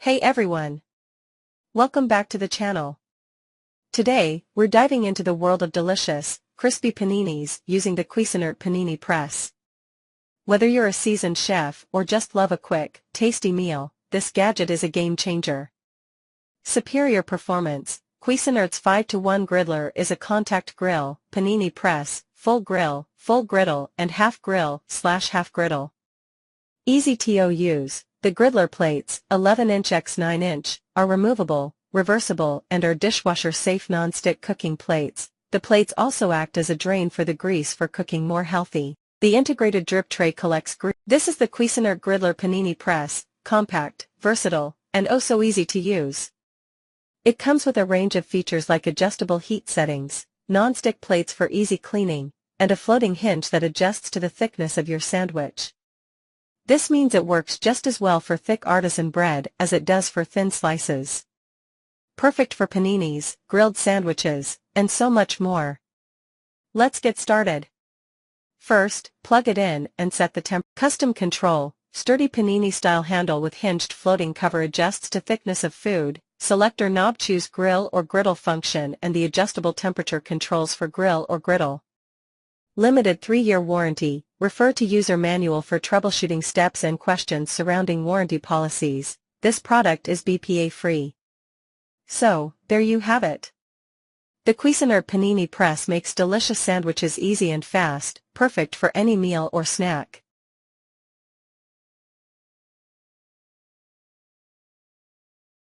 Hey everyone! Welcome back to the channel. Today, we're diving into the world of delicious, crispy paninis using the Cuisinart Panini Press. Whether you're a seasoned chef or just love a quick, tasty meal, this gadget is a game changer. Superior performance: Cuisinart's 5-to-1 Griddler is a contact grill, panini press, full grill, full griddle and half grill/half griddle. Easy to use. The Griddler plates, 11" x 9" are removable, reversible and are dishwasher-safe non-stick cooking plates. The plates also act as a drain for the grease for cooking more healthy. The integrated drip tray collects grease. This is the Cuisinart Griddler Panini Press, compact, versatile, and oh so easy to use. It comes with a range of features like adjustable heat settings, non-stick plates for easy cleaning, and a floating hinge that adjusts to the thickness of your sandwich. This means it works just as well for thick artisan bread as it does for thin slices. Perfect for paninis, grilled sandwiches, and so much more. Let's get started. First, plug it in and set the temp. Custom control: sturdy panini-style handle with hinged floating cover adjusts to thickness of food. Selector knob: choose grill or griddle function and the adjustable temperature controls for grill or griddle. Limited 3-year warranty. Refer to user manual for troubleshooting steps and questions surrounding warranty policies. This product is BPA-free. So, there you have it. The Cuisinart Panini Press makes delicious sandwiches easy and fast, perfect for any meal or snack.